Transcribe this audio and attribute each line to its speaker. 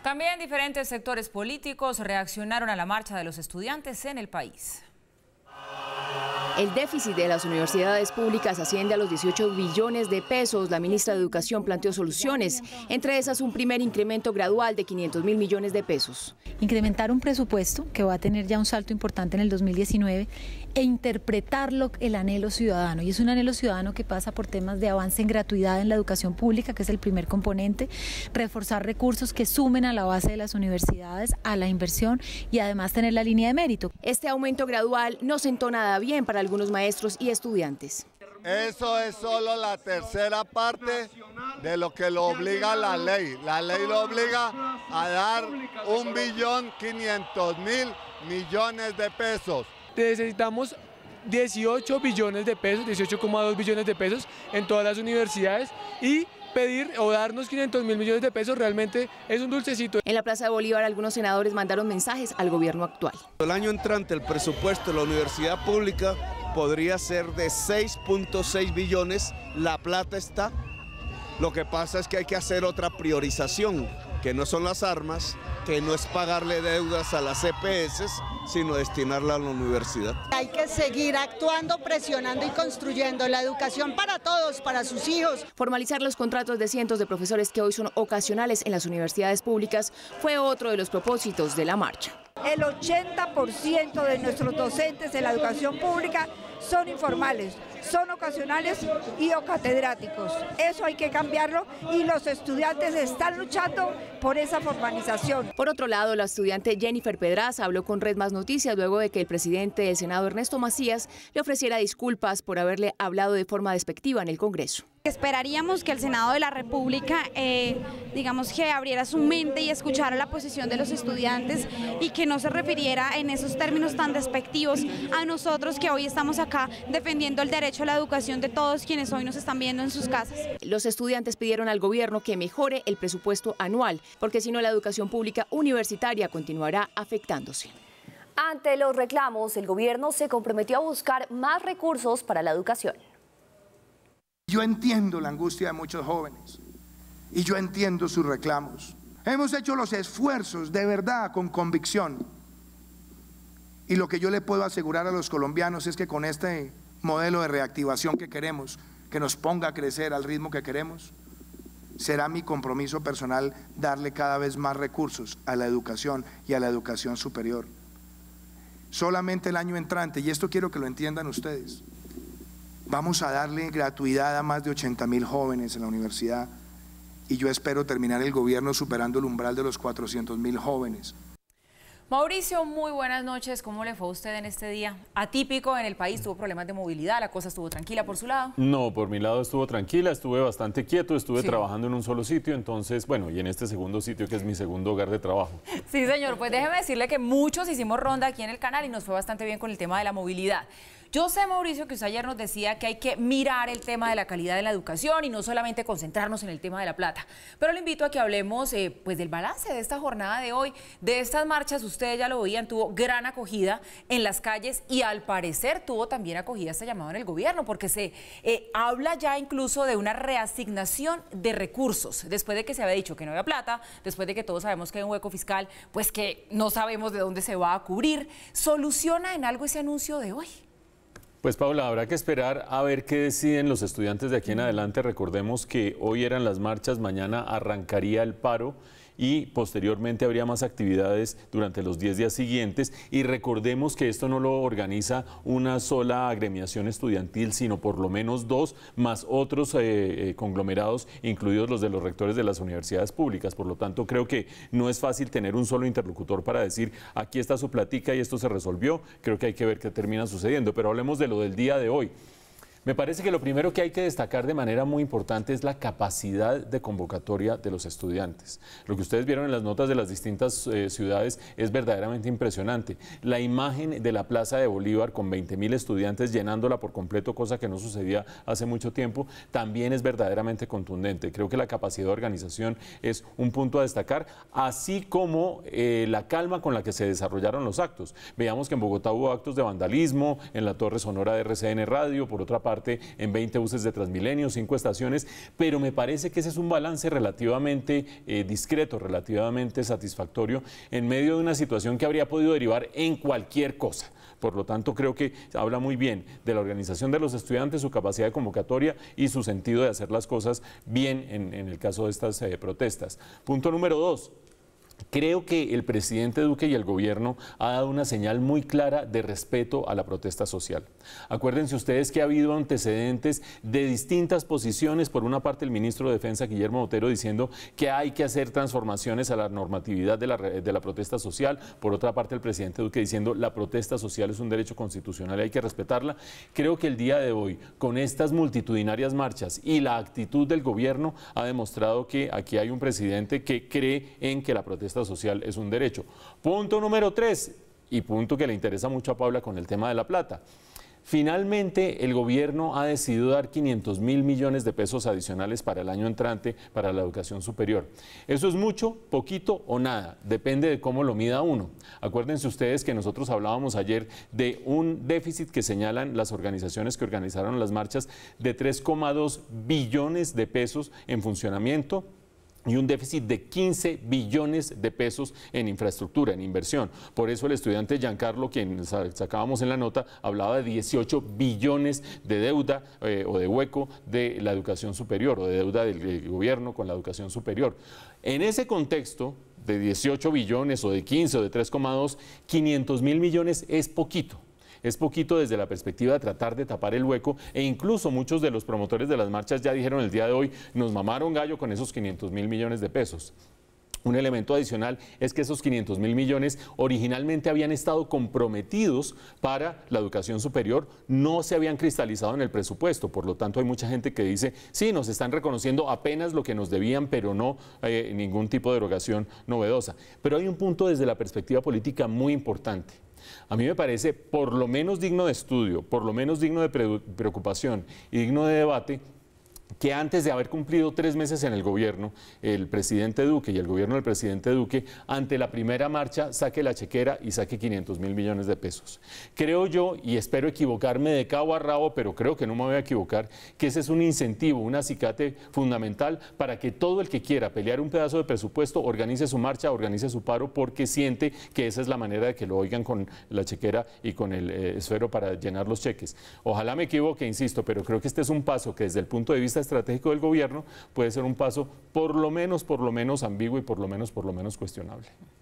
Speaker 1: También diferentes sectores políticos reaccionaron a la marcha de los estudiantes en el país.
Speaker 2: El déficit de las universidades públicas asciende a los 18 billones de pesos. La ministra de Educación planteó soluciones, entre esas un primer incremento gradual de 500.000 millones de pesos.
Speaker 3: Incrementar un presupuesto que va a tener ya un salto importante en el 2019 e interpretarlo el anhelo ciudadano. Y es un anhelo ciudadano que pasa por temas de avance en gratuidad en la educación pública, que es el primer componente, reforzar recursos que sumen a la base de las universidades, a la inversión y además tener la línea de mérito.
Speaker 2: Este aumento gradual no sentó nada bien para algunos maestros y estudiantes.
Speaker 4: Eso es solo la tercera parte de lo que lo obliga la ley. La ley lo obliga a dar 1.500.000 millones de pesos.
Speaker 5: Necesitamos 18 billones de pesos, 18,2 billones de pesos en todas las universidades y pedir o darnos 500.000 millones de pesos realmente es un dulcecito.
Speaker 2: En la Plaza de Bolívar algunos senadores mandaron mensajes al gobierno actual.
Speaker 6: El año entrante el presupuesto de la universidad pública podría ser de 6.6 billones, la plata está. Lo que pasa es que hay que hacer otra priorización, que no son las armas, que no es pagarle deudas a las EPS, sino destinarla a la universidad.
Speaker 7: Hay que seguir actuando, presionando y construyendo la educación para todos, para sus hijos.
Speaker 2: Formalizar los contratos de cientos de profesores que hoy son ocasionales en las universidades públicas fue otro de los propósitos de la marcha.
Speaker 8: El 80% de nuestros docentes de la educación pública son informales, son ocasionales y o catedráticos. Eso hay que cambiarlo y los estudiantes están luchando por esa formalización.
Speaker 2: Por otro lado, la estudiante Jennifer Pedraza habló con Red Más Noticias luego de que el presidente del Senado, Ernesto Macías, le ofreciera disculpas por haberle hablado de forma despectiva en el Congreso.
Speaker 9: Esperaríamos que el Senado de la República, digamos que abriera su mente y escuchara la posición de los estudiantes y que no se refiriera en esos términos tan despectivos a nosotros que hoy estamos acá defendiendo el derecho a la educación de todos quienes hoy nos están viendo en sus casas.
Speaker 2: Los estudiantes pidieron al gobierno que mejore el presupuesto anual, porque si no la educación pública universitaria continuará afectándose.
Speaker 10: Ante los reclamos, el gobierno se comprometió a buscar más recursos para la educación.
Speaker 11: Yo entiendo la angustia de muchos jóvenes y yo entiendo sus reclamos. Hemos hecho los esfuerzos de verdad, con convicción. Y lo que yo le puedo asegurar a los colombianos es que con este modelo de reactivación que queremos, que nos ponga a crecer al ritmo que queremos, será mi compromiso personal darle cada vez más recursos a la educación y a la educación superior. Solamente el año entrante, y esto quiero que lo entiendan ustedes, vamos a darle gratuidad a más de 80.000 jóvenes en la universidad y yo espero terminar el gobierno superando el umbral de los 400.000 jóvenes.
Speaker 1: Mauricio, muy buenas noches. ¿Cómo le fue a usted en este día atípico en el país? ¿Tuvo problemas de movilidad? ¿La cosa estuvo tranquila por su lado?
Speaker 12: No, por mi lado estuvo tranquila, estuve bastante quieto, estuve trabajando en un solo sitio, entonces, bueno, y en este segundo sitio que es mi segundo hogar de trabajo.
Speaker 1: Sí, señor, pues déjeme decirle que muchos hicimos ronda aquí en el canal y nos fue bastante bien con el tema de la movilidad. Yo sé, Mauricio, que usted ayer nos decía que hay que mirar el tema de la calidad de la educación y no solamente concentrarnos en el tema de la plata. Pero le invito a que hablemos pues del balance de esta jornada de hoy, de estas marchas. Ustedes ya lo veían, tuvo gran acogida en las calles y al parecer tuvo también acogida este llamado en el gobierno, porque se habla ya incluso de una reasignación de recursos, después de que se había dicho que no había plata, después de que todos sabemos que hay un hueco fiscal, pues que no sabemos de dónde se va a cubrir. ¿Soluciona en algo ese anuncio de hoy?
Speaker 12: Pues Paula, habrá que esperar a ver qué deciden los estudiantes de aquí en adelante. Recordemos que hoy eran las marchas, mañana arrancaría el paro y posteriormente habría más actividades durante los 10 días siguientes. Y recordemos que esto no lo organiza una sola agremiación estudiantil, sino por lo menos dos, más otros conglomerados, incluidos los de los rectores de las universidades públicas. Por lo tanto, creo que no es fácil tener un solo interlocutor para decir, aquí está su platica y esto se resolvió. Creo que hay que ver qué termina sucediendo. Pero hablemos de lo del día de hoy. Me parece que lo primero que hay que destacar de manera muy importante es la capacidad de convocatoria de los estudiantes. Lo que ustedes vieron en las notas de las distintas ciudades es verdaderamente impresionante. La imagen de la Plaza de Bolívar con 20.000 estudiantes llenándola por completo, cosa que no sucedía hace mucho tiempo, también es verdaderamente contundente. Creo que la capacidad de organización es un punto a destacar, así como la calma con la que se desarrollaron los actos. Veíamos que en Bogotá hubo actos de vandalismo, en la Torre Sonora de RCN Radio, por otra parte parte en 20 buses de Transmilenio, 5 estaciones, pero me parece que ese es un balance relativamente discreto, relativamente satisfactorio en medio de una situación que habría podido derivar en cualquier cosa. Por lo tanto, creo que habla muy bien de la organización de los estudiantes, su capacidad de convocatoria y su sentido de hacer las cosas bien en el caso de estas protestas. Punto número 2. Creo que el presidente Duque y el gobierno ha dado una señal muy clara de respeto a la protesta social. Acuérdense ustedes que ha habido antecedentes de distintas posiciones. Por una parte, el ministro de Defensa, Guillermo Botero, diciendo que hay que hacer transformaciones a la normatividad de la protesta social. Por otra parte, el presidente Duque diciendo la protesta social es un derecho constitucional y hay que respetarla. Creo que el día de hoy, con estas multitudinarias marchas y la actitud del gobierno, ha demostrado que aquí hay un presidente que cree en que la protesta social es un derecho. Punto número 3, y punto que le interesa mucho a Paula con el tema de la plata. Finalmente, el gobierno ha decidido dar 500.000 millones de pesos adicionales para el año entrante para la educación superior. ¿Eso es mucho, poquito o nada? Depende de cómo lo mida uno. Acuérdense ustedes que nosotros hablábamos ayer de un déficit que señalan las organizaciones que organizaron las marchas de 3,2 billones de pesos en funcionamiento y un déficit de 15 billones de pesos en infraestructura, en inversión. Por eso el estudiante Giancarlo, quien sacábamos en la nota, hablaba de 18 billones de deuda o de hueco de la educación superior o de deuda del gobierno con la educación superior. En ese contexto de 18 billones o de 15 o de 3,2, 500.000 millones es poquito. Es poquito desde la perspectiva de tratar de tapar el hueco e incluso muchos de los promotores de las marchas ya dijeron el día de hoy, nos mamaron gallo con esos 500.000 millones de pesos. Un elemento adicional es que esos 500.000 millones originalmente habían estado comprometidos para la educación superior, no se habían cristalizado en el presupuesto, por lo tanto hay mucha gente que dice, sí, nos están reconociendo apenas lo que nos debían, pero no ningún tipo de erogación novedosa. Pero hay un punto desde la perspectiva política muy importante. A mí me parece por lo menos digno de estudio, por lo menos digno de preocupación y digno de debate que antes de haber cumplido 3 meses en el gobierno, el presidente Duque y el gobierno del presidente Duque, ante la primera marcha, saque la chequera y saque 500.000 millones de pesos. Creo yo, y espero equivocarme de cabo a rabo, pero creo que no me voy a equivocar, que ese es un incentivo, un acicate fundamental para que todo el que quiera pelear un pedazo de presupuesto organice su marcha, organice su paro, porque siente que esa es la manera de que lo oigan con la chequera y con el esfero para llenar los cheques. Ojalá me equivoque, insisto, pero creo que este es un paso que desde el punto de vista estratégico del gobierno puede ser un paso por lo menos ambiguo y por lo menos cuestionable.